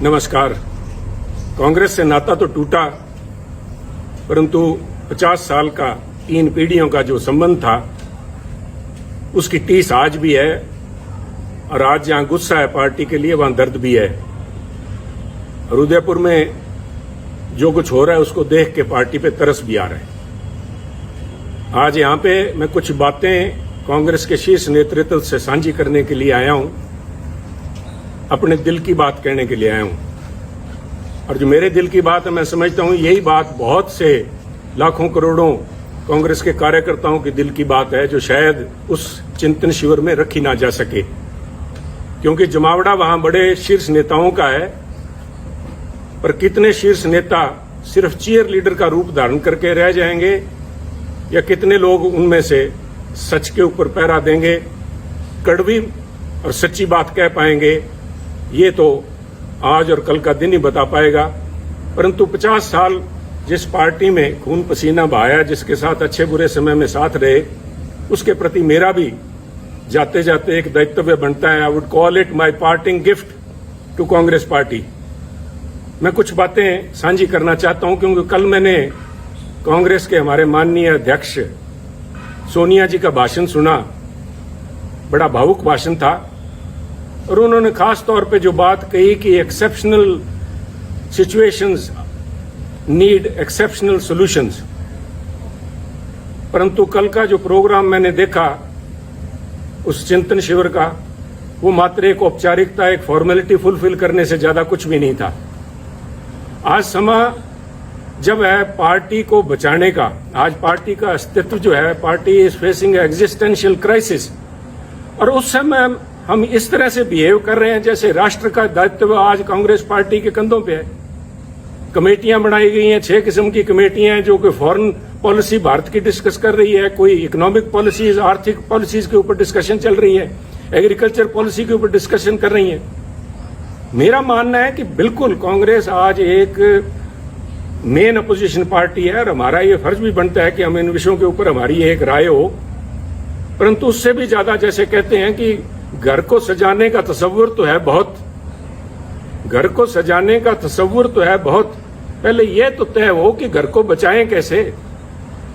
नमस्कार। कांग्रेस से नाता तो टूटा, परंतु 50 साल का 3 पीढ़ियों का जो संबंध था उसकी टीस आज भी है। और आज जहां गुस्सा है पार्टी के लिए, वहां दर्द भी है। और उदयपुर में जो कुछ हो रहा है उसको देख के पार्टी पे तरस भी आ रहा है। आज यहां पे मैं कुछ बातें कांग्रेस के शीर्ष नेतृत्व से साझी करने के लिए आया हूं, अपने दिल की बात कहने के लिए आया हूं। और जो मेरे दिल की बात है, मैं समझता हूं यही बात बहुत से लाखों करोड़ों कांग्रेस के कार्यकर्ताओं की दिल की बात है, जो शायद उस चिंतन शिविर में रखी ना जा सके, क्योंकि जमावड़ा वहां बड़े शीर्ष नेताओं का है। पर कितने शीर्ष नेता सिर्फ चीयर लीडर का रूप धारण करके रह जाएंगे, या कितने लोग उनमें से सच के ऊपर पहरा देंगे, कड़वी और सच्ची बात कह पाएंगे, ये तो आज और कल का दिन ही बता पाएगा। परंतु 50 साल जिस पार्टी में खून पसीना बहाया, जिसके साथ अच्छे बुरे समय में साथ रहे, उसके प्रति मेरा भी जाते जाते एक दायित्व बनता है। I would call it my parting gift to Congress party. मैं कुछ बातें साझी करना चाहता हूं, क्योंकि कल मैंने कांग्रेस के हमारे माननीय अध्यक्ष सोनिया जी का भाषण सुना। बड़ा भावुक भाषण था, और उन्होंने खास तौर पे जो बात कही कि exceptional situations need exceptional solutions. परंतु कल का जो प्रोग्राम मैंने देखा उस चिंतन शिविर का, वो मात्र एक औपचारिकता, एक फॉर्मेलिटी फुलफिल करने से ज्यादा कुछ भी नहीं था। आज समय जब है पार्टी को बचाने का, आज पार्टी का अस्तित्व जो है, party is facing existential crisis, और उस समय हम इस तरह से बिहेव कर रहे हैं जैसे राष्ट्र का दायित्व आज कांग्रेस पार्टी के कंधों पे है। कमेटियां बनाई गई हैं, 6 किस्म की कमेटियां हैं, जो कि फॉरेन पॉलिसी भारत की डिस्कस कर रही है, कोई इकोनॉमिक पॉलिसीज, आर्थिक पॉलिसीज के ऊपर डिस्कशन चल रही है, एग्रीकल्चर पॉलिसी के ऊपर डिस्कशन कर रही है। मेरा मानना है कि बिल्कुल कांग्रेस आज एक मेन अपोजिशन पार्टी है, और हमारा ये फर्ज भी बनता है कि हम इन विषयों के ऊपर हमारी एक राय हो। परंतु उससे भी ज्यादा, जैसे कहते हैं कि घर को सजाने का तस्वुर तो है बहुत, घर को सजाने का तस्वुर तो है बहुत, पहले ये तो तय हो कि घर को बचाएं कैसे।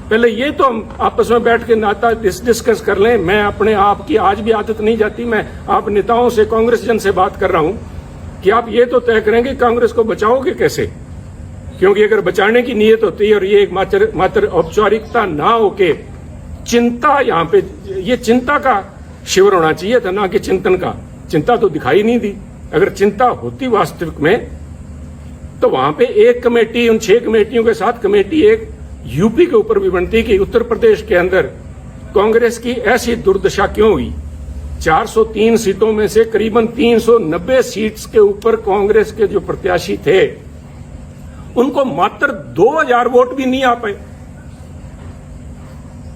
पहले ये तो हम आपस में बैठ के नाता डिस्कस कर लें। मैं अपने आप की आज भी आदत नहीं जाती, मैं आप नेताओं से, कांग्रेस जन से बात कर रहा हूं कि आप ये तो तय करेंगे कांग्रेस को बचाओगे कैसे। क्योंकि अगर बचाने की नीयत होती है और ये एक मात्र औपचारिकता ना होके चिंता, यहाँ पे ये चिंता का शिविर होना चाहिए था, ना कि चिंतन का। चिंता तो दिखाई नहीं दी। अगर चिंता होती वास्तविक में, तो वहां पे एक कमेटी, उन 6 कमेटियों के साथ कमेटी एक यूपी के ऊपर भी बनती कि उत्तर प्रदेश के अंदर कांग्रेस की ऐसी दुर्दशा क्यों हुई। 403 सीटों में से करीबन 390 सीट्स के ऊपर कांग्रेस के जो प्रत्याशी थे, उनको मात्र 2000 वोट भी नहीं आ पाए।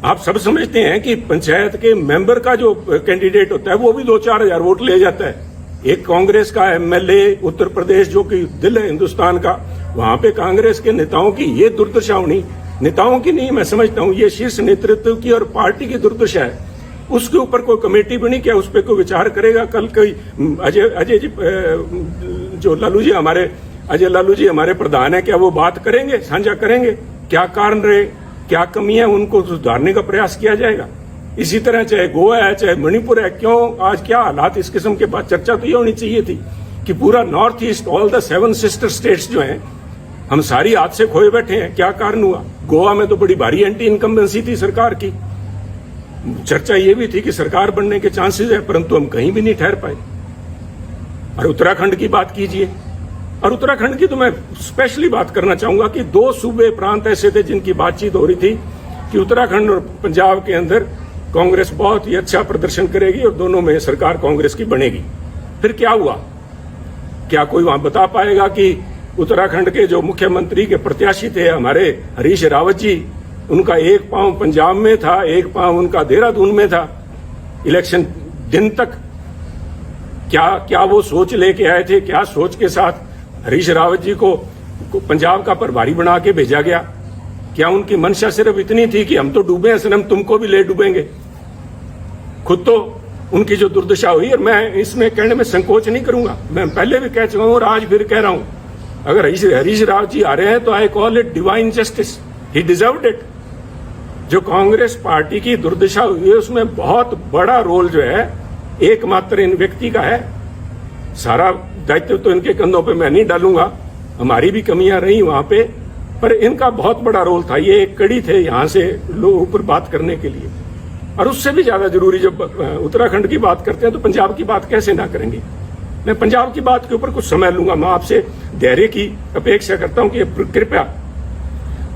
आप सब समझते हैं कि पंचायत के मेंबर का जो कैंडिडेट होता है वो भी 2-4 हजार वोट ले जाता है। एक कांग्रेस का एमएलए उत्तर प्रदेश, जो कि दिल है हिंदुस्तान का, वहां पे कांग्रेस के नेताओं की ये दुर्दशा होनी, नेताओं की नहीं, मैं समझता हूं ये शीर्ष नेतृत्व की और पार्टी की दुर्दशा है। उसके ऊपर कोई कमेटी बनी, क्या उस पर कोई विचार करेगा? कल कोई अजय जी, जो लालू जी हमारे, अजय लालू जी हमारे प्रधान है, क्या वो बात करेंगे, साझा करेंगे क्या कारण रहे, क्या कमियां, उनको सुधारने का प्रयास किया जाएगा। इसी तरह चाहे गोवा है, चाहे मणिपुर है, क्यों आज क्या हालात, इस किस्म के बाद चर्चा तो ये होनी चाहिए थी कि पूरा north east, all the 7 sister states जो हैं, हम सारी हाथ से खोए बैठे हैं। क्या कारण हुआ? गोवा में तो बड़ी भारी एंटी इनकम्बेंसी थी सरकार की। चर्चा ये भी थी कि सरकार बनने के चांसेस है, परंतु हम कहीं भी नहीं ठहर पाए। और उत्तराखंड की बात कीजिए, और उत्तराखंड की तो मैं स्पेशली बात करना चाहूंगा कि 2 सूबे प्रांत ऐसे थे जिनकी बातचीत हो रही थी कि उत्तराखंड और पंजाब के अंदर कांग्रेस बहुत ही अच्छा प्रदर्शन करेगी और दोनों में सरकार कांग्रेस की बनेगी। फिर क्या हुआ? क्या कोई वहां बता पाएगा कि उत्तराखंड के जो मुख्यमंत्री के प्रत्याशी थे हमारे हरीश रावत जी, उनका एक पांव पंजाब में था, एक पांव उनका देहरादून में था इलेक्शन दिन तक। क्या वो सोच लेके आए थे? क्या सोच के साथ हरीश रावत जी को पंजाब का प्रभारी बना के भेजा गया? क्या उनकी मंशा सिर्फ इतनी थी कि हम तो डूबे हैं सनम, तुमको भी ले डूबेंगे? खुद तो उनकी जो दुर्दशा हुई, और मैं इसमें कहने में संकोच नहीं करूंगा, मैं पहले भी कह चुका हूं और आज फिर कह रहा हूं, अगर हरीश राव जी आ रहे हैं तो I call it divine justice, he deserved it. जो कांग्रेस पार्टी की दुर्दशा हुई है उसमें बहुत बड़ा रोल जो है एकमात्र इन व्यक्ति का है। सारा दायित्व तो इनके कंधों पे मैं नहीं डालूंगा, हमारी भी कमियां रही वहां पे, पर इनका बहुत बड़ा रोल था। ये एक कड़ी थे यहां से लोगों ऊपर बात करने के लिए। और उससे भी ज्यादा जरूरी, जब उत्तराखंड की बात करते हैं तो पंजाब की बात कैसे ना करेंगे। मैं पंजाब की बात के ऊपर कुछ समय लूंगा, मैं आपसे धैर्य की अपेक्षा करता हूं कि कृपया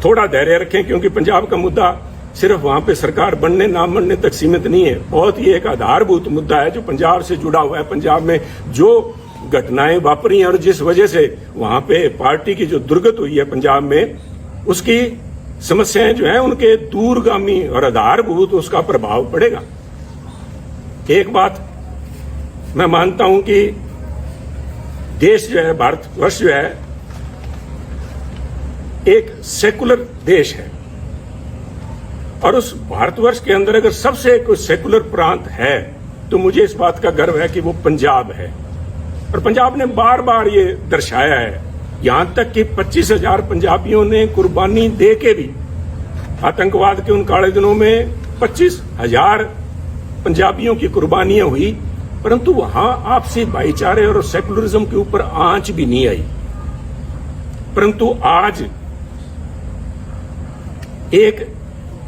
थोड़ा धैर्य रखें, क्योंकि पंजाब का मुद्दा सिर्फ वहां पे सरकार बनने ना बनने तक सीमित नहीं है, बहुत ही एक आधारभूत मुद्दा है जो पंजाब से जुड़ा हुआ है। पंजाब में जो घटनाएं वापरी हैं और जिस वजह से वहां पे पार्टी की जो दुर्गत हुई है पंजाब में, उसकी समस्याएं जो हैं उनके दूरगामी और आधारभूत उसका प्रभाव पड़ेगा। एक बात मैं मानता हूं कि देश जो है, भारतवर्ष जो है, एक सेकुलर देश है, और उस भारतवर्ष के अंदर अगर सबसे कोई सेकुलर प्रांत है तो मुझे इस बात का गर्व है कि वो पंजाब है। और पंजाब ने बार बार ये दर्शाया है, यहां तक कि 25,000 पंजाबियों ने कुर्बानी दे के भी, आतंकवाद के उन काले दिनों में 25,000 पंजाबियों की कुर्बानियां हुई, परंतु वहां आपसी भाईचारे और सेकुलरिज्म के ऊपर आंच भी नहीं आई। परंतु आज एक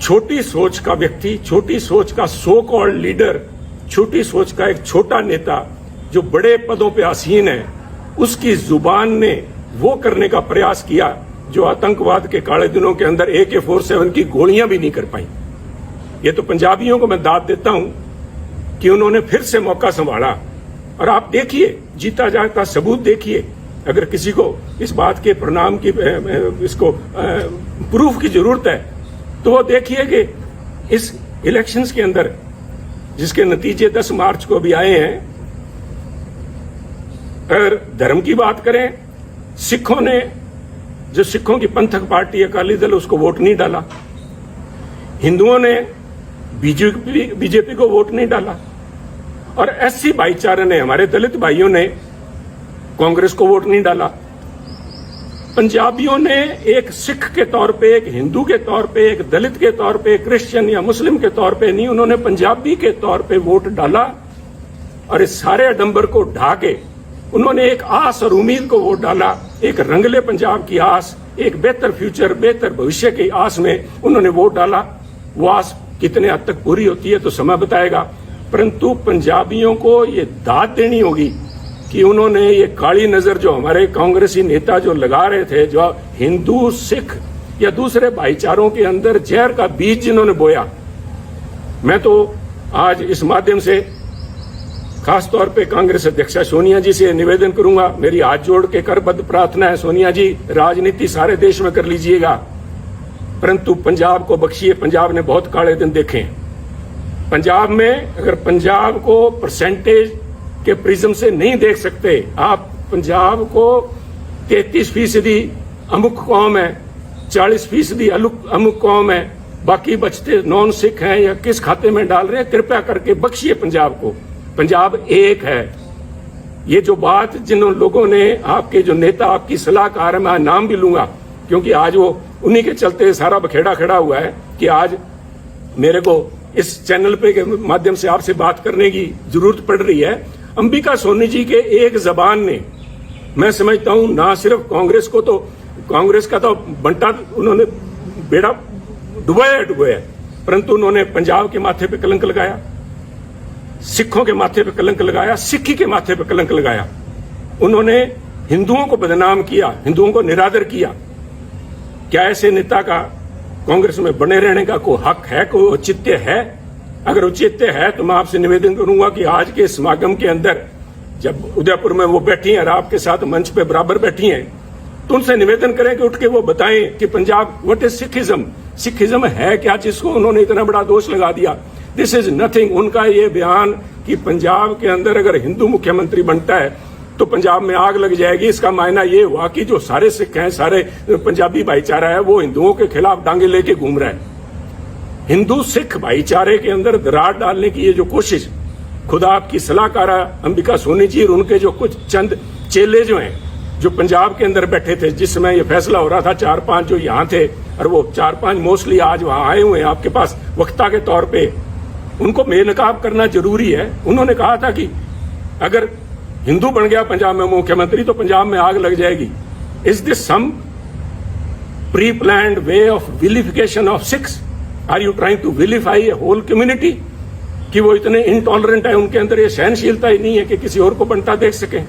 छोटी सोच का व्यक्ति, छोटी सोच का सो कॉल्ड लीडर, छोटी सोच का एक छोटा नेता जो बड़े पदों पे आसीन है, उसकी जुबान ने वो करने का प्रयास किया जो आतंकवाद के काले दिनों के अंदर AK-47 की गोलियां भी नहीं कर पाई। ये तो पंजाबियों को मैं दाद देता हूं कि उन्होंने फिर से मौका संभाला। और आप देखिए, जीता जागता सबूत देखिए, अगर किसी को इस बात के परिणाम की, इसको प्रूफ की जरूरत है तो वो देखिए कि इस इलेक्शंस के अंदर जिसके नतीजे 10 मार्च को भी आए हैं, अगर धर्म की बात करें, सिखों ने, जो सिखों की पंथक पार्टी अकाली दल, उसको वोट नहीं डाला। हिंदुओं ने बीजेपी को वोट नहीं डाला, और SC भाईचारे ने, हमारे दलित भाइयों ने कांग्रेस को वोट नहीं डाला। पंजाबियों ने एक सिख के तौर पे, एक हिंदू के तौर पे, एक दलित के तौर पे, क्रिश्चियन या मुस्लिम के तौर पे नहीं, उन्होंने पंजाबी के तौर पे वोट डाला। और इस सारे आडंबर को ढा के उन्होंने एक आस और उम्मीद को वोट डाला, एक रंगले पंजाब की आस, एक बेहतर फ्यूचर, बेहतर भविष्य की आस में उन्होंने वोट डाला। वो आस कितने हद तक पूरी होती है तो समय बताएगा, परंतु पंजाबियों को ये दाद देनी होगी कि उन्होंने ये काली नजर जो हमारे कांग्रेसी नेता जो लगा रहे थे, जो हिंदू, सिख या दूसरे भाईचारों के अंदर जहर का बीज जिन्होंने बोया, मैं तो आज इस माध्यम से खासतौर पे कांग्रेस अध्यक्षा सोनिया जी से निवेदन करूंगा, मेरी हाथ जोड़ के करबद्ध प्रार्थना है, सोनिया जी, राजनीति सारे देश में कर लीजिएगा, परंतु पंजाब को बख्शिए। पंजाब ने बहुत काले दिन देखे हैं। पंजाब में अगर पंजाब को परसेंटेज के प्रिज्म से नहीं देख सकते आप, पंजाब को 33% अमुक कौम है, 40% अमुक कौम है, बाकी बचते नॉन सिख हैं या किस खाते में डाल रहे हैं, कृपया करके बख्शिए पंजाब को। पंजाब एक है। ये जो बात जिन लोगों ने, आपके जो नेता, आपकी सलाहकार है, मैं नाम भी लूंगा क्योंकि आज वो उन्हीं के चलते सारा बखेड़ा खड़ा हुआ है कि आज मेरे को इस चैनल पे के माध्यम से आपसे बात करने की जरूरत पड़ रही है। अंबिका सोनी जी के एक जबान ने, मैं समझता हूं, ना सिर्फ कांग्रेस को, तो कांग्रेस का तो बंटा उन्होंने बेड़ा डुबाया, परंतु उन्होंने पंजाब के माथे पे कलंक लगाया, सिखों के माथे पे कलंक लगाया, सिक्खी के माथे पे कलंक लगाया। उन्होंने हिंदुओं को बदनाम किया, हिंदुओं को निरादर किया। क्या ऐसे नेता का कांग्रेस में बने रहने का कोई हक है, कोई औचित्य है? अगर औचित्य है तो मैं आपसे निवेदन करूंगा कि आज के समागम के अंदर जब उदयपुर में वो बैठी हैं और आपके साथ मंच पे बराबर बैठी हैं, तो उनसे निवेदन करें कि उठ के वो बताएं कि Punjab, what is Sikhism, Sikhism है क्या, जिसको उन्होंने इतना बड़ा दोष लगा दिया। This is nothing. उनका ये बयान कि पंजाब के अंदर अगर हिंदू मुख्यमंत्री बनता है तो पंजाब में आग लग जाएगी, इसका मायना ये हुआ कि जो सारे सिख हैं, सारे पंजाबी भाईचारा है, वो हिंदुओं के खिलाफ डांगे लेके घूम रहा है। हिंदू सिख भाईचारे के अंदर दरार डालने की ये जो कोशिश, खुदा आपकी सलाहकारा अंबिका सोनी जी और उनके जो कुछ चंद चेले जो हैं, जो पंजाब के अंदर बैठे थे जिस समय ये फैसला हो रहा था, 4-5 जो यहाँ थे और वो 4-5 मोस्टली आज वहां आए हुए हैं आपके पास वक्ता के तौर पे, उनको बेनकाब करना जरूरी है। उन्होंने कहा था कि अगर हिंदू बन गया पंजाब में मुख्यमंत्री तो पंजाब में आग लग जाएगी। Is this some pre planned way of vilification of Sikhs? Are you trying to vilify a whole community? कि वो इतने इनटॉलरेंट है, उनके अंदर ये सहनशीलता ही नहीं है कि किसी और को बनता देख सकें।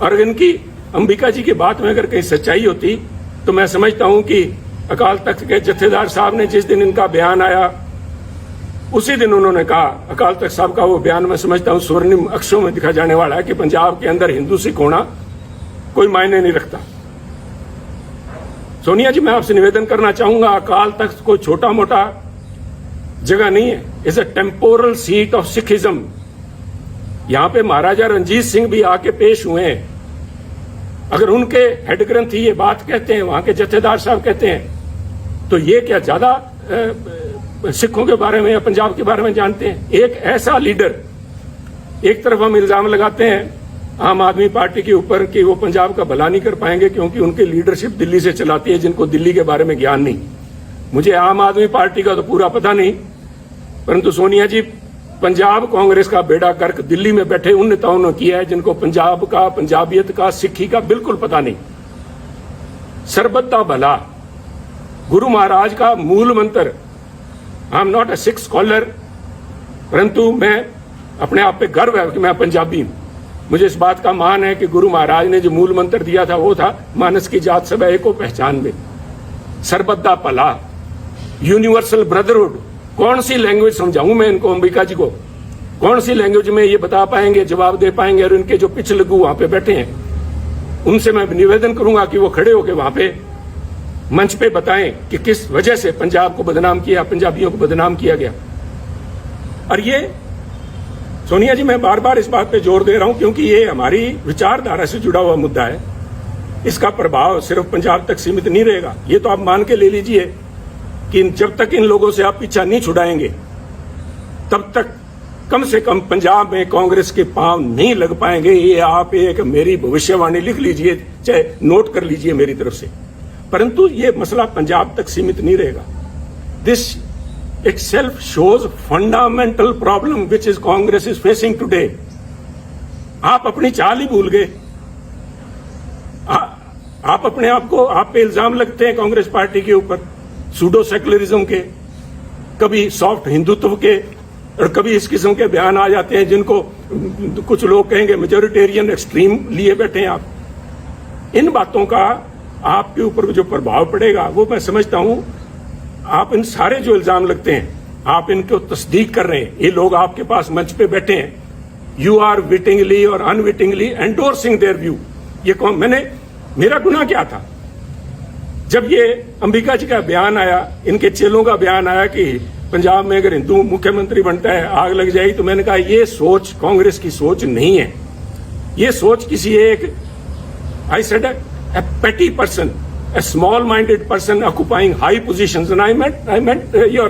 और इनकी अंबिका जी की बात में अगर कहीं सच्चाई होती तो मैं समझता हूं कि अकाल तख्त के जत्थेदार साहब ने जिस दिन इनका बयान आया उसी दिन उन्होंने कहा, अकाल तख्त साहब का वो बयान मैं समझता हूं स्वर्णिम अक्षरों में दिखा जाने वाला है कि पंजाब के अंदर हिंदू सिख होना कोई मायने नहीं रखता। सोनिया जी, मैं आपसे निवेदन करना चाहूंगा, अकाल तख्त कोई छोटा मोटा जगह नहीं है, is a temporal seat of Sikhism. यहां पे महाराजा रणजीत सिंह भी आके पेश हुए हैं। अगर उनके हेड ग्रंथी ये बात कहते हैं, वहां के जत्थेदार साहब कहते हैं, तो ये क्या ज्यादा सिखों के बारे में या पंजाब के बारे में जानते हैं? एक ऐसा लीडर, एक तरफ हम इल्जाम लगाते हैं आम आदमी पार्टी के ऊपर कि वो पंजाब का भला नहीं कर पाएंगे क्योंकि उनकी लीडरशिप दिल्ली से चलाती है, जिनको दिल्ली के बारे में ज्ञान नहीं। मुझे आम आदमी पार्टी का तो पूरा पता नहीं, परंतु सोनिया जी, पंजाब कांग्रेस का बेड़ा गर्क दिल्ली में बैठे उन नेताओं ने किया है जिनको पंजाब का, पंजाबियत का, सिक्खी का बिल्कुल पता नहीं। सरबत दा भला गुरु महाराज का मूल मंत्र। I am not a Sikh scholar, परंतु मैं अपने आप पे गर्व है कि मैं पंजाबी हूं। मुझे इस बात का मान है कि गुरु महाराज ने जो मूल मंत्र दिया था वो था मानस की जात सब एको पहचान में, सरबत दा भला, यूनिवर्सल ब्रदरहुड। कौन सी लैंग्वेज समझाऊं मैं इनको, अंबिका जी को? कौन सी लैंग्वेज में ये बता पाएंगे, जवाब दे पाएंगे? और इनके जो पिछलगू वहां पे बैठे हैं उनसे मैं निवेदन करूंगा कि वो खड़े होकर वहां पे मंच पे बताएं कि किस वजह से पंजाब को बदनाम किया, पंजाबियों को बदनाम किया गया। और ये सोनिया जी, मैं बार बार इस बात पे जोर दे रहा हूं क्योंकि ये हमारी विचारधारा से जुड़ा हुआ मुद्दा है। इसका प्रभाव सिर्फ पंजाब तक सीमित नहीं रहेगा। ये तो आप मान के ले लीजिए कि जब तक इन लोगों से आप पीछा नहीं छुड़ाएंगे तब तक कम से कम पंजाब में कांग्रेस के पांव नहीं लग पाएंगे। ये आप एक मेरी भविष्यवाणी लिख लीजिए, चाहे नोट कर लीजिए मेरी तरफ से। परंतु ये मसला पंजाब तक सीमित नहीं रहेगा। This itself shows fundamental problem which is Congress is facing today. आप अपनी चाल ही भूल गए। आप अपने आप को, आप पे इल्जाम लगते हैं कांग्रेस पार्टी के ऊपर सूडो सेकुलरिज्म के, कभी सॉफ्ट हिंदुत्व के, और कभी इस किस्म के बयान आ जाते हैं जिनको कुछ लोग कहेंगे मेजोरिटेरियन एक्सट्रीम लिए बैठे हैं आप। इन बातों का आपके ऊपर जो प्रभाव पड़ेगा वो मैं समझता हूं। आप इन सारे जो इल्जाम लगते हैं आप इनको तस्दीक कर रहे हैं। ये लोग आपके पास मंच पे बैठे हैं, यू आर विटिंगली और अनविटिंगली एंडोर्सिंग देयर व्यू। ये कौन, मेरा गुनाह क्या था? जब ये अंबिका जी का बयान आया, इनके चेलों का बयान आया कि पंजाब में अगर हिंदू मुख्यमंत्री बनता है आग लग जाएगी, तो मैंने कहा ये सोच कांग्रेस की सोच नहीं है। ये सोच किसी एक, I said, a petty person, a small-minded person occupying high positions, and I meant your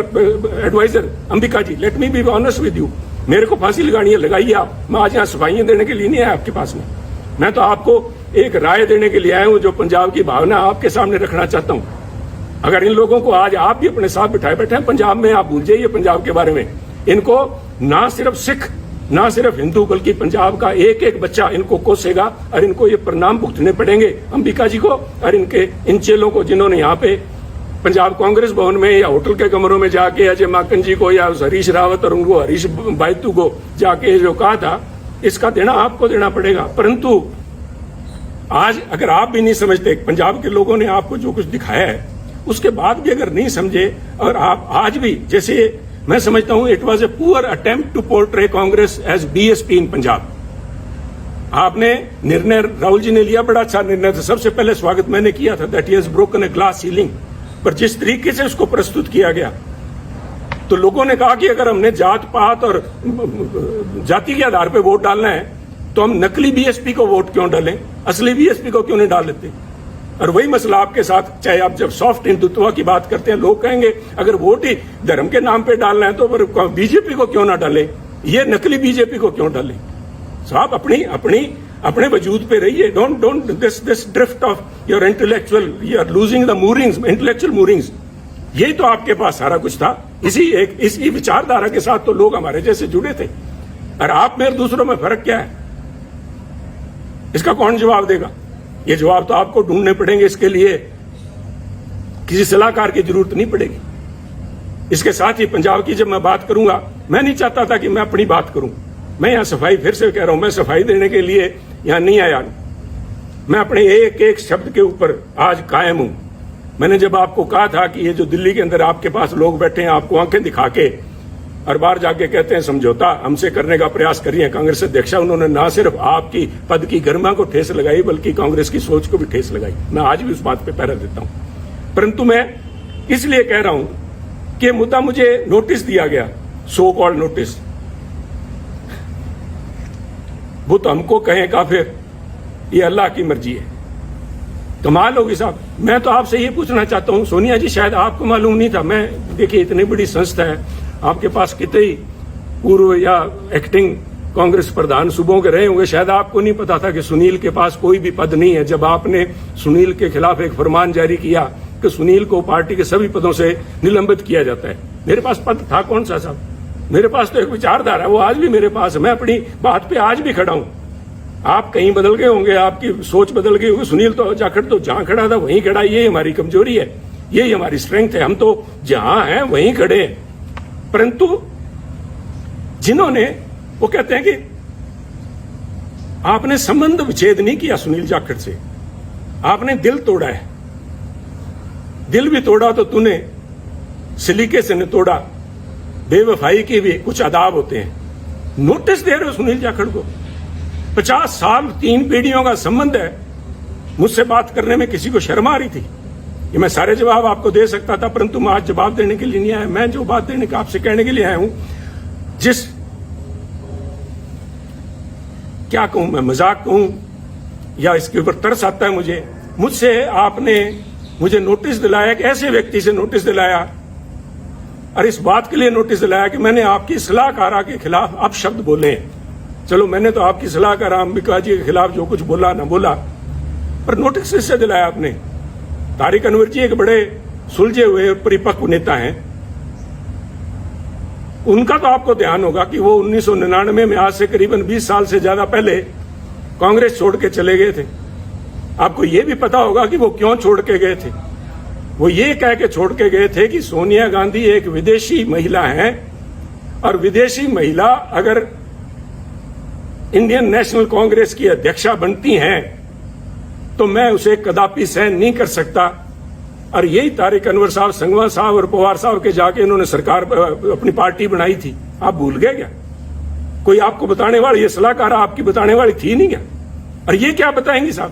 advisor, Ambika ji. Let me be honest with you. मेरे को फांसी लगानी है, लगाइए आप। मैं आज यहाँ सफाइयां देने के लिए नहीं आया आपके पास में। मैं तो आपको एक राय देने के लिए आया हूँ जो पंजाब की भावना आपके सामने रखना चाहता हूँ। अगर इन लोगों को आज आप भी अपने साथ बिठाए बैठे हैं पंजाब में, आप भूल जाइए पंजाब के बारे में। इनको ना सिर्फ सिख, ना सिर्फ हिंदू, बल्कि पंजाब का एक एक बच्चा इनको कोसेगा और इनको ये परिणाम भुगतने पड़ेंगे, अंबिका जी को और इनके इन चेलों को, जिन्होंने यहाँ पे पंजाब कांग्रेस भवन में या होटल के कमरों में जाके अजय माकन जी को या हरीश रावत और उनको हरीश बायतू को जाके जो कहा था, इसका देना आपको देना पड़ेगा। परंतु आज अगर आप भी नहीं समझते, पंजाब के लोगों ने आपको जो कुछ दिखाया है उसके बाद भी अगर नहीं समझे, और आप आज भी, जैसे मैं समझता हूं it was a poor attempt to portray Congress as BSP in Punjab. आपने निर्णय, राहुल जी ने लिया, बड़ा अच्छा निर्णय था, सबसे पहले स्वागत मैंने किया था, that he has broken a glass ceiling. पर जिस तरीके से उसको प्रस्तुत किया गया, तो लोगों ने कहा कि अगर हमने जात पात और जाति के आधार पर वोट डालना है तो हम नकली बीएसपी को वोट क्यों डालें, असली बीएसपी को क्यों नहीं डाल लेते? और वही मसला आपके साथ, चाहे आप जब सॉफ्ट हिंदुत्व की बात करते हैं, लोग कहेंगे अगर वोट ही धर्म के नाम पे डालना है तो फिर बीजेपी को क्यों ना डाले। ये नकली बीजेपी को क्यों डालें? साहब अपने वजूद पे रहिए। Don't this drift of your intellectual, you are losing the moorings, intellectual moorings. यही तो आपके पास सारा कुछ था। इसी विचारधारा के साथ तो लोग हमारे जैसे जुड़े थे। और आप में और दूसरों में फर्क क्या है, इसका कौन जवाब देगा? ये जवाब तो आपको ढूंढने पड़ेंगे। इसके लिए किसी सलाहकार की जरूरत नहीं पड़ेगी। इसके साथ ही पंजाब की जब मैं बात करूंगा, मैं नहीं चाहता था कि मैं अपनी बात करूं। मैं यहां सफाई, फिर से कह रहा हूं, मैं सफाई देने के लिए यहां नहीं आया। मैं अपने एक एक शब्द के ऊपर आज कायम हूं। मैंने जब आपको कहा था कि ये जो दिल्ली के अंदर आपके पास लोग बैठे हैं, आपको आंखें दिखा के और बाहर जाके कहते हैं समझौता हमसे करने का प्रयास कर रही है कांग्रेस अध्यक्षा, उन्होंने ना सिर्फ आपकी पद की गरिमा को ठेस लगाई बल्कि कांग्रेस की सोच को भी ठेस लगाई। मैं आज भी उस बात पे पहरा देता हूं। परंतु मैं इसलिए कह रहा हूं कि मुद्दा मुझे नोटिस दिया गया, सो कॉल्ड नोटिस, वो तो हमको कहें काफिर, ये अल्लाह की मर्जी है। कमाल होगी साहब। मैं तो आपसे ये पूछना चाहता हूं, सोनिया जी शायद आपको मालूम नहीं था, मैं देखिए इतनी बड़ी संस्था है, आपके पास कितने ही पूर्व या एक्टिंग कांग्रेस प्रधान सूबों के रहे होंगे, शायद आपको नहीं पता था कि सुनील के पास कोई भी पद नहीं है। जब आपने सुनील के खिलाफ एक फरमान जारी किया कि सुनील को पार्टी के सभी पदों से निलंबित किया जाता है, मेरे पास पद था कौन सा साहब? मेरे पास तो एक विचारधारा है, वो आज भी मेरे पास है। मैं अपनी बात पे आज भी खड़ा हूं। आप कहीं बदल गए होंगे, आपकी सोच बदल गई होगी। सुनील तो जाखड़ तो जहां खड़ा था वहीं खड़ा। ये हमारी कमजोरी है, यही हमारी स्ट्रेंथ है। हम तो जहां हैं वहीं खड़े हैं। परंतु जिन्होंने, वो कहते हैं कि आपने संबंध विच्छेद नहीं किया सुनील जाखड़ से, आपने दिल तोड़ा है। दिल भी तोड़ा तो तूने सलीके से नहीं तोड़ा। बेवफाई के भी कुछ आदाब होते हैं। नोटिस दे रहे हो सुनील जाखड़ को? 50 साल 3 पीढ़ियों का संबंध है। मुझसे बात करने में किसी को शर्म आ रही थी? ये मैं सारे जवाब आपको दे सकता था, परंतु मैं आज जवाब देने के लिए नहीं आया। मैं जो बात देने का आपसे कहने के लिए आया हूं, क्या कहूं मैं, मजाक कहूं या इसके ऊपर तरस आता है मुझसे आपने मुझे नोटिस दिलाया, एक ऐसे व्यक्ति से नोटिस दिलाया, और इस बात के लिए नोटिस दिलाया कि मैंने आपकी सलाहकारा के खिलाफ अपशब्द बोले हैं। चलो, मैंने तो आपकी सलाहकार अंबिका जी के खिलाफ जो कुछ बोला ना बोला, पर नोटिस इससे दिलाया आपने। तारिक अनवर जी एक बड़े सुलझे हुए परिपक्व नेता हैं। उनका तो आपको ध्यान होगा कि वो 1999 में, आज से करीबन 20 साल से ज्यादा पहले, कांग्रेस छोड़ के चले गए थे। आपको ये भी पता होगा कि वो क्यों छोड़ के गए थे। वो ये कह के छोड़ के गए थे कि सोनिया गांधी एक विदेशी महिला है, और विदेशी महिला अगर इंडियन नेशनल कांग्रेस की अध्यक्षा बनती हैं तो मैं उसे कदापि सहन नहीं कर सकता। और यही तारिक अनवर साहब, संगवा साहब और पवार साहब के जाके इन्होंने सरकार अपनी पार्टी बनाई थी। आप भूल गए क्या? कोई आपको बताने वाली, ये सलाहकार आपकी बताने वाली थी नहीं क्या? और ये क्या बताएंगी साहब?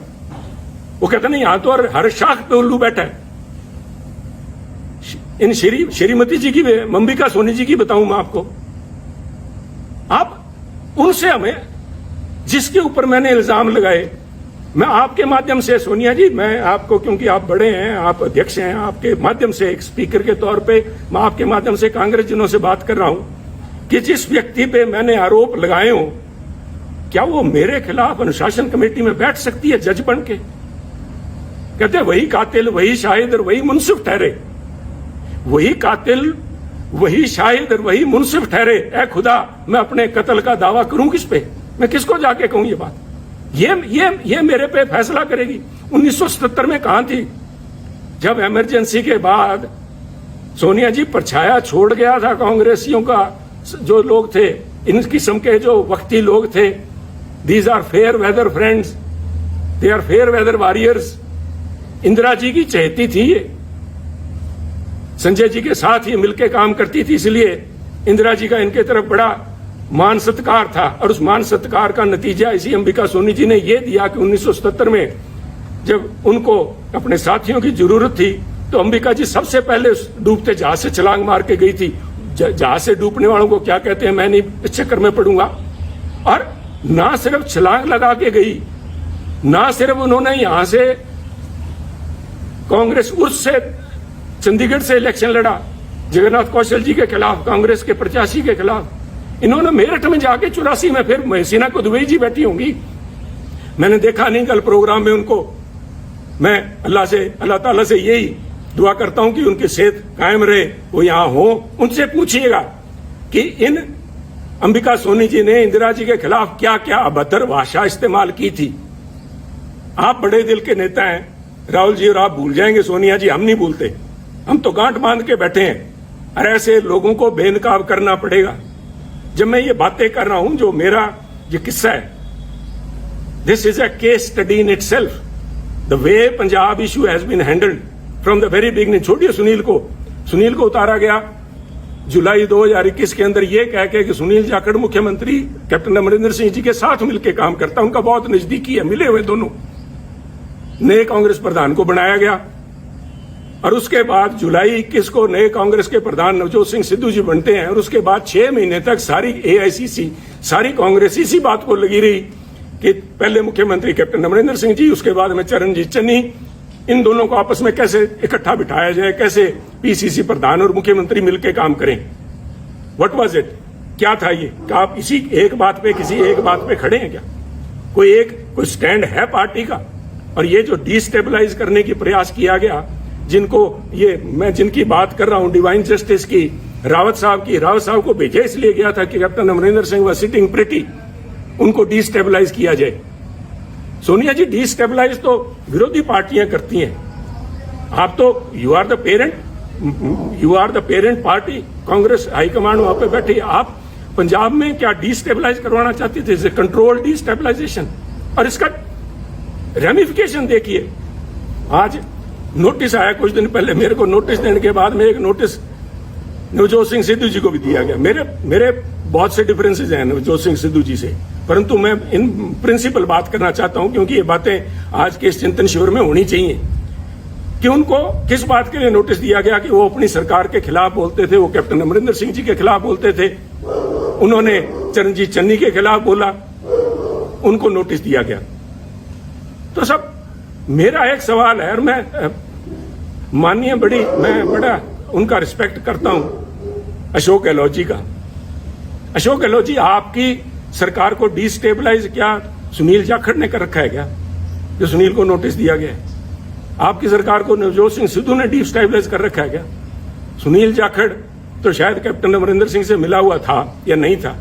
वो कहते नहीं, यहां तो हर शाख पे उल्लू बैठा है। इन श्रीमती जी की, अंबिका सोनी जी की बताऊं मैं आपको। आप उनसे, हमें जिसके ऊपर मैंने इल्जाम लगाए, मैं आपके माध्यम से, सोनिया जी, मैं आपको, क्योंकि आप बड़े हैं, आप अध्यक्ष हैं, आपके माध्यम से एक स्पीकर के तौर पे मैं आपके माध्यम से कांग्रेस जनों से बात कर रहा हूं कि जिस व्यक्ति पे मैंने आरोप लगाए हो, क्या वो मेरे खिलाफ अनुशासन कमेटी में बैठ सकती है जज बन के? कहते वही कातिल, वही शाहिद और वही मुंसिफ ठहरे। वही कातिल, वही शाहिद और वही मुंसिफ ठहरे। ऐ खुदा, मैं अपने कत्ल का दावा करूं किस पे? मैं किसको जाके कहूं ये बात? ये मेरे पे फैसला करेगी। 1977 में कहां थी जब इमरजेंसी के बाद सोनिया जी परछाया छोड़ गया था कांग्रेसियों का? जो लोग थे, इन किस्म के जो वक्ती लोग थे, these are fair weather friends, they are fair weather warriors. Indira ji की चहेती थी ये, संजय जी के साथ ही मिलकर काम करती थी, इसलिए इंदिरा जी का इनके तरफ बड़ा मान सत्कार था। और उस मान सत्कार का नतीजा इसी अंबिका सोनी जी ने यह दिया कि 1977 में जब उनको अपने साथियों की जरूरत थी तो अंबिका जी सबसे पहले उस डूबते जहाज से छलांग मार के गई थी। जहाज से डूबने वालों को क्या कहते हैं मैं नहीं इस चक्कर में पड़ूंगा। और ना सिर्फ छलांग लगा के गई, ना सिर्फ उन्होंने यहां से कांग्रेस उर्स से चंडीगढ़ से इलेक्शन लड़ा जगन्नाथ कौशल जी के खिलाफ, कांग्रेस के प्रत्याशी के खिलाफ। इन्होंने मेरठ में जाके 84 में फिर महसीना को दुबई जी बैठी होंगी, मैंने देखा नहीं कल प्रोग्राम में उनको। मैं अल्लाह ताला से यही दुआ करता हूं कि उनकी सेहत कायम रहे, वो यहां हो। उनसे पूछिएगा कि इन अंबिका सोनी जी ने इंदिरा जी के खिलाफ क्या क्या अभद्र भाषा इस्तेमाल की थी। आप बड़े दिल के नेता हैं राहुल जी, और आप भूल जाएंगे सोनिया जी, हम नहीं भूलते, हम तो गांठ बांध के बैठे हैं। और ऐसे लोगों को बेनकाब करना पड़ेगा। जब मैं ये बातें कर रहा हूं, जो मेरा ये किस्सा है, this is a case study in itself, the way Punjab issue has been handled from the very beginning. छोड़िए सुनील को उतारा गया जुलाई 2021 के अंदर ये कह के कि सुनील जाखड़ मुख्यमंत्री कैप्टन अमरिंदर सिंह जी के साथ मिलकर काम करता, उनका बहुत नजदीकी है, मिले हुए दोनों। नए कांग्रेस प्रधान को बनाया गया और उसके बाद जुलाई 21 को नए कांग्रेस के प्रधान नवजोत सिंह सिद्धू जी बनते हैं। और उसके बाद 6 महीने तक सारी एआईसीसी, सारी कांग्रेस इसी बात को लगी रही कि पहले मुख्यमंत्री कैप्टन अमरिंदर सिंह जी, उसके बाद में चरणजीत चन्नी, इन दोनों को आपस में कैसे इकट्ठा बिठाया जाए, कैसे पीसीसी प्रधान और मुख्यमंत्री मिलकर काम करें। व्हाट वाज इट, क्या था ये? क्या आप इसी एक बात पे, किसी एक बात पे खड़े हैं क्या? कोई स्टैंड है पार्टी का? और ये जो डिस्टेबलाइज करने की प्रयास किया गया, जिनको ये मैं जिनकी बात कर रहा हूं, डिवाइन जस्टिस की, रावत साहब को भेजा इसलिए गया था कि कैप्टन अमरिंदर सिंह व सिटिंग प्रिटी, उनको डिस्टेबलाइज किया जाए। सोनिया जी, डिस्टेबलाइज तो विरोधी पार्टियां करती हैं, आप तो you are the parent party, Congress high command वहां पे बैठी। आप पंजाब में क्या डिस्टेबलाइज करवाना चाहती थे? Control destabilisation. और इसका रेमिफिकेशन देखिए, आज नोटिस आया कुछ दिन पहले मेरे को, नोटिस देने के बाद में एक नोटिस नवजोत सिंह सिद्धू जी को भी दिया गया। मेरे बहुत से डिफरेंसेस हैं नवजोत सिंह सिद्धू जी से, परंतु मैं इन प्रिंसिपल बात करना चाहता हूं, क्योंकि ये बातें आज के इस चिंतन शिविर में होनी चाहिए कि उनको किस बात के लिए नोटिस दिया गया कि वो अपनी सरकार के खिलाफ बोलते थे, वो कैप्टन अमरिंदर सिंह जी के खिलाफ बोलते थे, उन्होंने चरणजीत चन्नी के खिलाफ बोला, उनको नोटिस दिया गया। तो सब मेरा एक सवाल है, और मैं बड़ा उनका रिस्पेक्ट करता हूं अशोक गहलोत जी का। अशोक गहलोत जी, आपकी सरकार को डिस्टेबलाइज क्या सुनील जाखड़ ने कर रखा है क्या, जो सुनील को नोटिस दिया गया है? आपकी सरकार को नवजोत सिंह सिद्धू ने डिस्टेबलाइज कर रखा है क्या? सुनील जाखड़ तो शायद कैप्टन अमरिंदर सिंह से मिला हुआ था या नहीं था,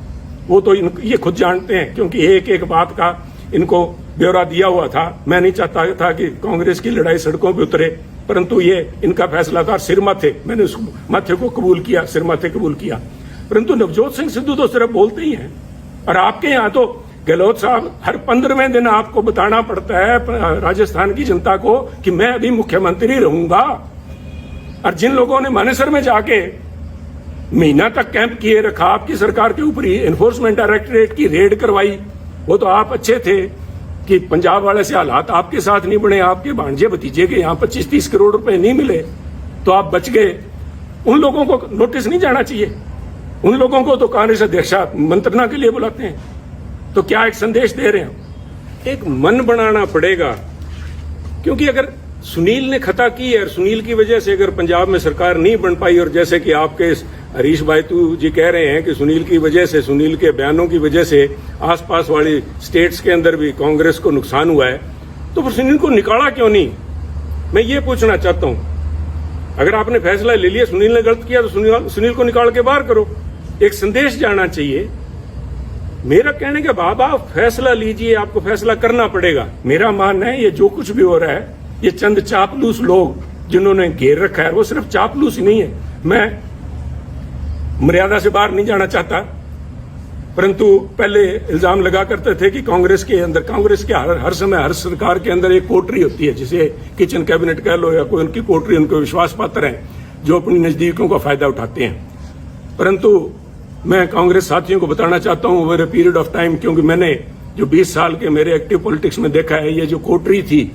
वो तो ये खुद जानते हैं, क्योंकि एक एक बात का इनको ब्यौरा दिया हुआ था। मैं नहीं चाहता था कि कांग्रेस की लड़ाई सड़कों पे उतरे, परंतु ये इनका फैसला था। सिर माथे, मैंने उस माथे को कबूल किया, सिर माथे कबूल किया। परंतु नवजोत सिंह सिद्धू तो सिर्फ बोलते ही हैं, और आपके यहाँ तो गहलोत साहब हर 15वें दिन आपको बताना पड़ता है राजस्थान की जनता को कि मैं अभी मुख्यमंत्री रहूंगा। और जिन लोगों ने मानेसर में जाके महीना तक कैंप किए रखा, आपकी सरकार के ऊपर ही एनफोर्समेंट डायरेक्टरेट की रेड करवाई, वो तो आप अच्छे थे कि पंजाब वाले से हालात आपके साथ नहीं बने, आपके भांजे भतीजे के यहाँ 25-30 करोड़ रुपए नहीं मिले तो आप बच गए। उन लोगों को नोटिस नहीं जाना चाहिए? उन लोगों को तो कांग्रेस अध्यक्ष मंत्रणा के लिए बुलाते हैं। तो क्या एक संदेश दे रहे हैं? एक मन बनाना पड़ेगा, क्योंकि अगर सुनील ने खता की है और सुनील की वजह से अगर पंजाब में सरकार नहीं बन पाई, और जैसे कि आपके हरीश भाई जी कह रहे हैं कि सुनील की वजह से, सुनील के बयानों की वजह से आसपास वाली स्टेट्स के अंदर भी कांग्रेस को नुकसान हुआ है, तो फिर सुनील को निकाला क्यों नहीं? मैं ये पूछना चाहता हूं। अगर आपने फैसला ले लिया, सुनील ने गलत किया, तो सुनील को निकाल के बाहर करो। एक संदेश जाना चाहिए। मेरा कहने के बाद आप फैसला लीजिए, आपको फैसला करना पड़ेगा। मेरा मानना है ये जो कुछ भी हो रहा है, ये चंद चापलूस लोग जिन्होंने घेर रखा है, वो सिर्फ चापलूस ही नहीं है। मैं मर्यादा से बाहर नहीं जाना चाहता, परंतु पहले इल्जाम लगा करते थे कि कांग्रेस के हर समय हर सरकार के अंदर एक कोटरी होती है, जिसे किचन कैबिनेट कह लो या कोई उनकी कोटरी, उनको विश्वास पात्र हैं जो अपनी नजदीकों का फायदा उठाते हैं। परंतु मैं कांग्रेस साथियों को बताना चाहता हूं over a period of time, क्योंकि मैंने जो 20 साल के मेरे एक्टिव पॉलिटिक्स में देखा है, ये जो कोटरी थी,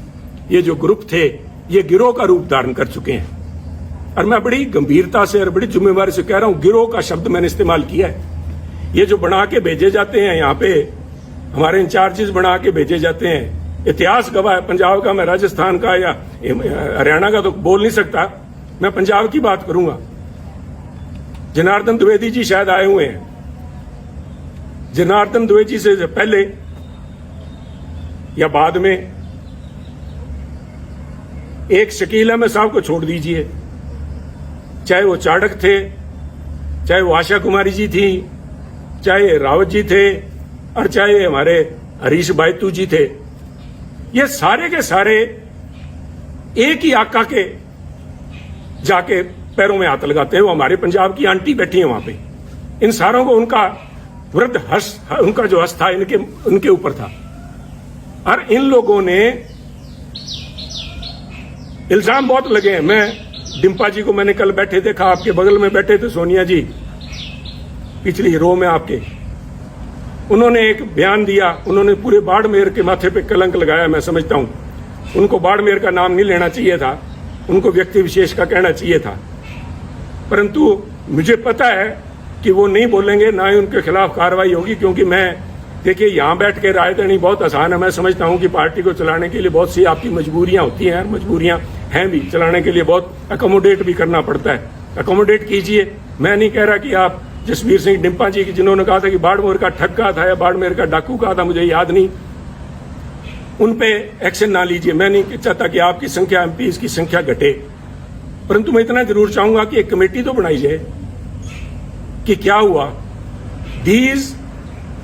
ये जो ग्रुप थे, ये गिरोह का रूप धारण कर चुके हैं। और मैं बड़ी गंभीरता से और बड़ी जिम्मेवारी से कह रहा हूं, गिरोह का शब्द मैंने इस्तेमाल किया है। ये जो बना के भेजे जाते हैं यहाँ पे, हमारे इंचार्जेस बना के भेजे जाते हैं, इतिहास गवाह है पंजाब का, मैं राजस्थान का या हरियाणा का तो बोल नहीं सकता, मैं पंजाब की बात करूंगा। जनार्दन द्विवेदी जी शायद आए हुए हैं, जनार्दन द्विवेदी से पहले या बाद में एक शकील अहमद साहब को छोड़ दीजिए, चाहे वो चाणक्य थे, चाहे वो आशा कुमारी जी थी, चाहे रावत जी थे, और चाहे हमारे हरीश बायतू जी थे, ये सारे के सारे एक ही आका के जाके पैरों में हाथ लगाते हैं। वो हमारे पंजाब की आंटी बैठी है वहां पे, इन सारों को उनका वृद्ध हर्ष, उनका जो हर्ष था उनके ऊपर था। और इन लोगों ने इल्जाम बहुत लगे हैं। मैं डिम्पा जी को मैंने कल बैठे देखा, आपके बगल में बैठे थे सोनिया जी, पिछली रो में आपके, उन्होंने एक बयान दिया, उन्होंने पूरे बाड़मेर के माथे पे कलंक लगाया। मैं समझता हूं उनको बाड़मेर का नाम नहीं लेना चाहिए था, उनको व्यक्ति विशेष का कहना चाहिए था, परंतु मुझे पता है कि वो नहीं बोलेंगे, ना ही उनके खिलाफ कार्रवाई होगी। क्योंकि मैं देखिए यहां बैठ के राय देनी बहुत आसान है। मैं समझता हूं कि पार्टी को चलाने के लिए बहुत सी आपकी मजबूरियां होती हैं, मजबूरियां हैं भी, चलाने के लिए बहुत अकोमोडेट भी करना पड़ता है। अकोमोडेट कीजिए। मैं नहीं कह रहा कि आप जसवीर सिंह डिम्पा जी की, जिन्होंने कहा था कि बाड़मेर का ठग्गा था या बाड़मेर का डाकू कहा था, मुझे याद नहीं, उन पे एक्शन ना लीजिए। मैं नहीं चाहता कि आपकी संख्या, एमपीज की संख्या घटे, परंतु मैं इतना जरूर चाहूंगा कि एक कमेटी तो बनाई जाए कि क्या हुआ। These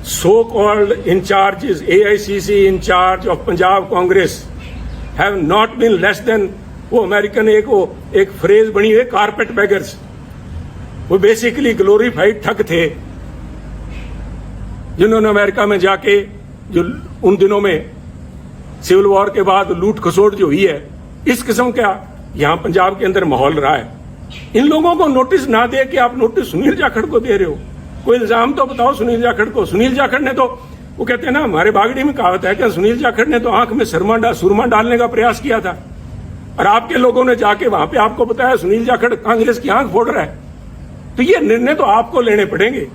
so called incharges, AICC incharge of Punjab Congress have not been less than, वो अमेरिकन एक फ्रेज बनी है, कारपेट बैगर्स। वो बेसिकली ग्लोरीफाइड ठग थे, जिन्होंने अमेरिका में जाके, जो उन दिनों में सिविल वॉर के बाद लूट खसोट जो हुई है, इस किस्म का यहां पंजाब के अंदर माहौल रहा है। इन लोगों को नोटिस ना दे के आप नोटिस सुनील जाखड़ को दे रहे हो। कोई इल्जाम तो बताओ सुनील जाखड़ को। सुनील जाखड़ ने तो, वो कहते हैं ना, हमारे बागड़ी में कहावत है कि सुनील जाखड़ ने तो आंख में सुरमा डालने का प्रयास किया था, और आपके लोगों ने जाके वहां पे आपको बताया सुनील जाखड़ कांग्रेस की आंख फोड़ रहा है। तो ये निर्णय तो आपको लेने पड़ेंगे।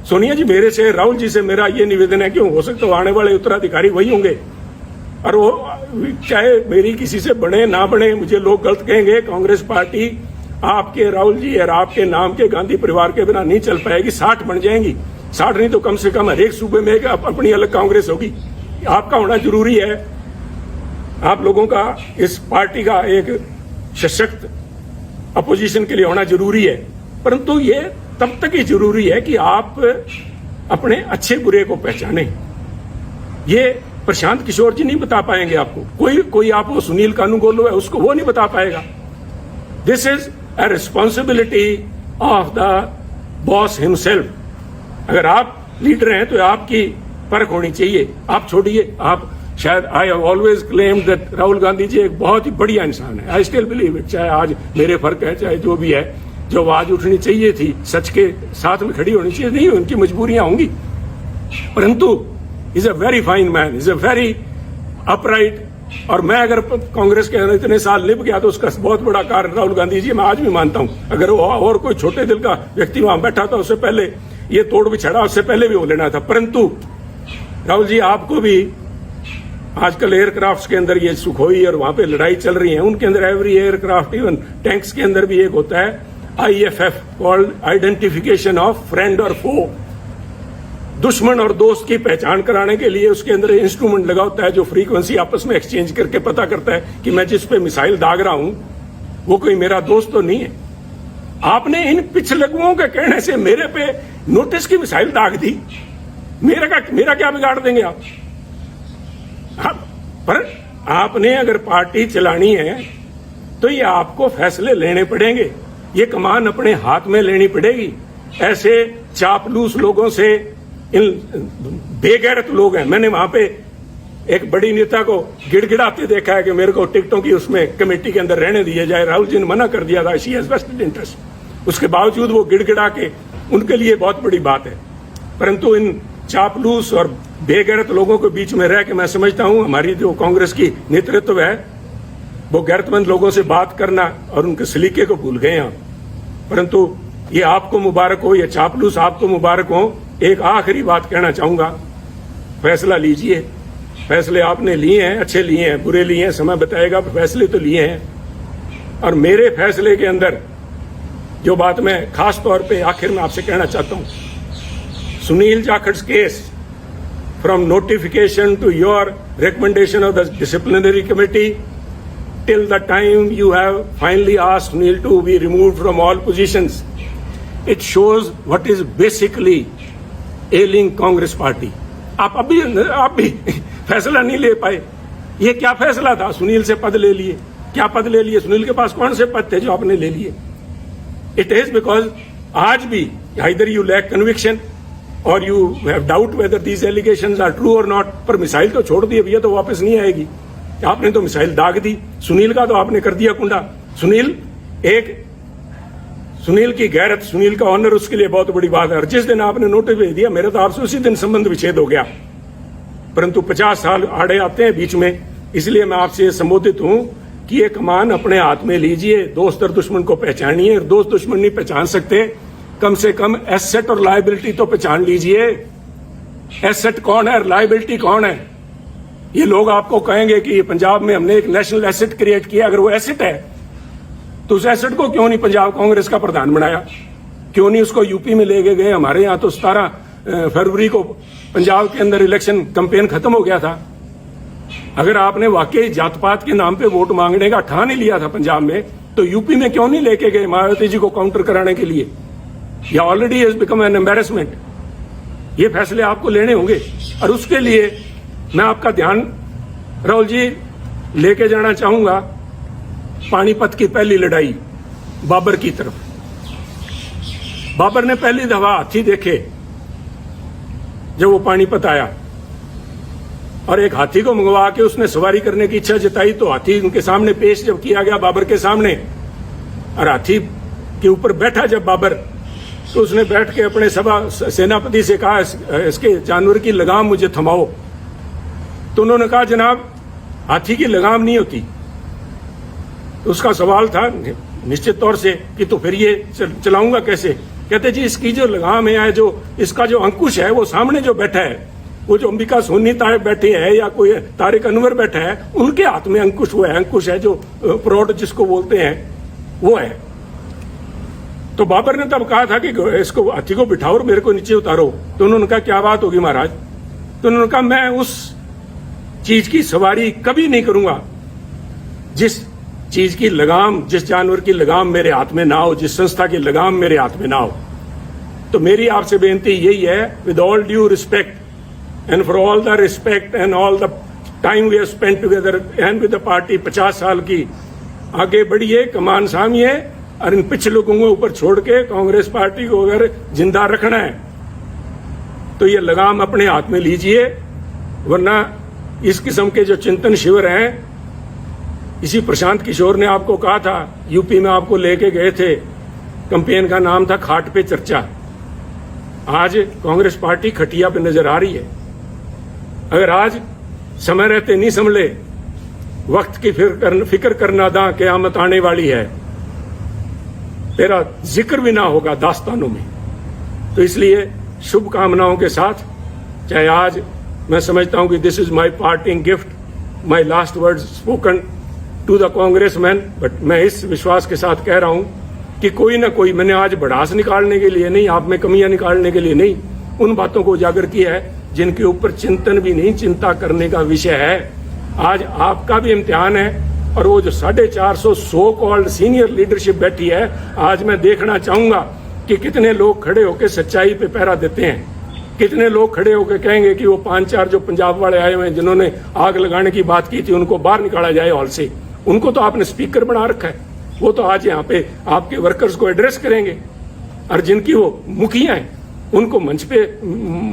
सोनिया जी, मेरे से, राहुल जी से मेरा ये निवेदन है कि हो सकता है आने वाले उत्तराधिकारी वही होंगे, और वो चाहे मेरी किसी से बने ना बने, मुझे लोग गलत कहेंगे, कांग्रेस पार्टी आपके, राहुल जी और आपके नाम के गांधी परिवार के बिना नहीं चल पाएगी। 60 बन जाएंगी, 60 नहीं तो कम से कम हर एक सूबे में अपनी अलग कांग्रेस होगी। आपका होना जरूरी है, आप लोगों का इस पार्टी का एक सशक्त अपोजिशन के लिए होना जरूरी है। परंतु ये तब तक ही जरूरी है कि आप अपने अच्छे बुरे को पहचाने। ये प्रशांत किशोर जी नहीं बता पाएंगे आपको, कोई आप वो सुनील कानूनगोलो है उसको वो नहीं बता पाएगा। This is a responsibility of the boss himself. अगर आप लीडर हैं तो आपकी परख होनी चाहिए। आप छोड़िए, आप शायद, I have always claimed that Rahul Gandhi ji एक बहुत ही बढ़िया इंसान है। I still believe it. चाहे आज मेरे फर्क है, चाहे जो भी है, जो आवाज उठनी चाहिए थी, सच के साथ में खड़ी होनी चाहिए, नहीं, उनकी मजबूरियां होंगी, परंतु is a very fine man, is a very upright. और मैं अगर कांग्रेस के अंदर इतने साल लिप गया तो उसका बहुत बड़ा कारण राहुल गांधी जी, मैं आज भी मानता हूं। अगर वो और कोई छोटे दिल का व्यक्ति वहां बैठा था, उससे पहले ये तोड़ बिछड़ा, उससे पहले भी हो लेना था। परंतु राहुल जी, आपको भी आजकल एयरक्राफ्ट के अंदर ये सुखोई और वहां पे लड़ाई चल रही है, उनके अंदर एवरी एयरक्राफ्ट, इवन टैंक्स के अंदर भी एक होता है IFF, called identification of friend और फो। दुश्मन और दोस्त की पहचान कराने के लिए उसके अंदर इंस्ट्रूमेंट लगा होता है जो फ्रीक्वेंसी आपस में एक्सचेंज करके पता करता है कि मैं जिस पे मिसाइल दाग रहा हूं वो कोई मेरा दोस्त तो नहीं है। आपने इन पिछलगुओं के कहने से मेरे पे नोटिस की मिसाइल दाग दी। मेरा क्या बिगाड़ देंगे आप? पर आपने अगर पार्टी चलानी है तो ये आपको फैसले लेने पड़ेंगे, ये कमान अपने हाथ में लेनी पड़ेगी। ऐसे चापलूस लोगों से, इन बेगैरत लोग हैं। मैंने वहां पे एक बड़ी नेता को गिड़गिड़ाते देखा है कि मेरे को टिकटों की उसमें कमेटी के अंदर रहने दिया जाए। राहुल जी ने मना कर दिया था, शी हैज वेस्टेड इंटरेस्ट। उसके बावजूद वो गिड़गिड़ा के, उनके लिए बहुत बड़ी बात है। परंतु इन चापलूस और बेगैरत लोगों के बीच में रह के मैं समझता हूं हमारी जो कांग्रेस की नेतृत्व है वो गैरतमंद लोगों से बात करना और उनके सलीके को भूल गए हैं। परंतु ये आपको मुबारक हो, ये चापलूस आपको मुबारक हो। एक आखिरी बात कहना चाहूंगा, फैसला लीजिए। फैसले आपने लिए हैं, अच्छे लिए हैं, बुरे लिए हैं, समय बताएगा, फैसले तो लिए हैं। और मेरे फैसले के अंदर जो बात मैं खास तौर पे आखिर में आपसे कहना चाहता हूं, Sunil Jakhat's case, from notification to your recommendation of the disciplinary committee till the time you have finally asked Sunil to be removed from all positions, it shows what is basically ailing Congress party. आप भी फैसला नहीं ले पाए. ये क्या फैसला था? सुनील से पद ले लिए. क्या पद ले लिए? सुनील के पास कौन से पद थे जो आपने ले लिए? It is because आज भी either you lack conviction or you have doubt whether these allegations are true or not. पर मिसाइल तो छोड़ दी, अब ये तो वापस नहीं आएगी. आपने तो मिसाइल दाग दी. सुनील का तो आपने कर दिया कुंडा. सुनील की गैरत, सुनील का ऑनर, उसके लिए बहुत बड़ी बात है. और जिस दिन आपने नोटिस भेज दिया, मेरा तो आपसे उसी दिन संबंध विच्छेद हो गया. परंतु 50 साल आड़े आते हैं बीच में, इसलिए मैं आपसे संबोधित हूं कि ये कमान अपने हाथ में लीजिए. दोस्त और दुश्मन को पहचानिए. दोस्त दुश्मन नहीं पहचान सकते, कम से कम एसेट और लायबिलिटी तो पहचान लीजिए. एसेट कौन है, लायबिलिटी कौन है? ये लोग आपको कहेंगे कि पंजाब में हमने एक नेशनल एसेट क्रिएट किया. अगर वो एसेट है तो उस एसेट को क्यों नहीं पंजाब कांग्रेस का प्रधान बनाया? क्यों नहीं उसको यूपी में ले गए? हमारे यहाँ तो 17 फरवरी को पंजाब के अंदर इलेक्शन कैंपेन खत्म हो गया था. अगर आपने वाकई जात पात के नाम पे वोट मांगने का ठान ही लिया था पंजाब में, तो यूपी में क्यों नहीं लेके गए मायावती जी को काउंटर कराने के लिए? ये already has become an embarrassment. ये फैसले आपको लेने होंगे और उसके लिए मैं आपका ध्यान, राहुल जी, लेके जाना चाहूंगा पानीपत की पहली लड़ाई बाबर की तरफ. बाबर ने पहली दफा हाथी देखे जब वो पानीपत आया, और एक हाथी को मंगवा के उसने सवारी करने की इच्छा जताई. तो हाथी उनके सामने पेश जब किया गया बाबर के सामने, और हाथी के ऊपर बैठा जब बाबर, तो उसने बैठ के अपने सेनापति से कहा, इसके जानवर की लगाम मुझे थमाओ. तो उन्होंने कहा, जनाब हाथी की लगाम नहीं होती. उसका सवाल था निश्चित तौर से कि तो फिर ये चलाऊंगा कैसे? कहते जी, इसकी जो लगाम है, जो इसका जो अंकुश है, वो सामने जो बैठा है, वो जो अंबिका सोनी तारे बैठे है या कोई तारिक अनवर बैठा है, उनके हाथ में अंकुश वो है. अंकुश है जो प्रौढ़ जिसको बोलते हैं, वो है. तो बाबर ने तब कहा था कि इसको हाथी को बिठाओ और मेरे को नीचे उतारो. तो उन्होंने कहा, क्या बात होगी महाराज? तो उन्होंने कहा, मैं उस चीज की सवारी कभी नहीं करूंगा जिस चीज की लगाम, जिस जानवर की लगाम मेरे हाथ में ना हो, जिस संस्था की लगाम मेरे हाथ में ना हो. तो मेरी आपसे बेनती यही है, with all due respect and for all the respect and all the time we have spent together and with the party, 50 साल की, आगे बढ़िए, कमान सामिए और इन पिछले लोगों को ऊपर छोड़ के कांग्रेस पार्टी को अगर जिंदा रखना है तो ये लगाम अपने हाथ में लीजिए. वरना इस किस्म के जो चिंतन शिविर हैं, इसी प्रशांत किशोर ने आपको कहा था, यूपी में आपको लेके गए थे, कैंपेन का नाम था खाट पे चर्चा. आज कांग्रेस पार्टी खटिया पे नजर आ रही है. अगर आज समय रहते नहीं संभले, वक्त की फिक्र करना दा क़यामत आने वाली है, तेरा जिक्र भी ना होगा दास्तानों में. तो इसलिए शुभकामनाओं के साथ, चाहे आज मैं समझता हूं कि this is my parting gift, my last words spoken to the Congressman, but मैं इस विश्वास के साथ कह रहा हूं कि कोई ना कोई, मैंने आज भड़ास निकालने के लिए नहीं, आप में कमियां निकालने के लिए नहीं, उन बातों को उजागर किया है जिनके ऊपर चिंतन भी नहीं, चिंता करने का विषय है. आज आपका भी इम्तिहान है, और वो जो 450 सो कॉल्ड सीनियर लीडरशिप बैठी है, आज मैं देखना चाहूंगा कि कितने लोग खड़े होकर सच्चाई पे पहरा देते हैं. कितने लोग खड़े होकर कहेंगे कि वो 5-4 जो पंजाब वाले आए हुए हैं जिन्होंने आग लगाने की बात की थी, उनको बाहर निकाला जाए हॉल से. उनको तो आपने स्पीकर बना रखा है, वो तो आज यहाँ पे आपके वर्कर्स को एड्रेस करेंगे. और जिनकी वो मुखिया हैं, उनको मंच पे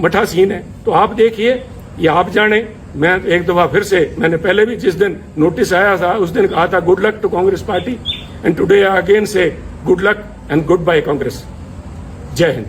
मठासीन है. तो आप देखिए, या आप जाने. मैं एक दफा फिर से, मैंने पहले भी जिस दिन नोटिस आया था उस दिन कहा था, good luck to Congress party, and today I again say good luck and good bye Congress. जय हिंद.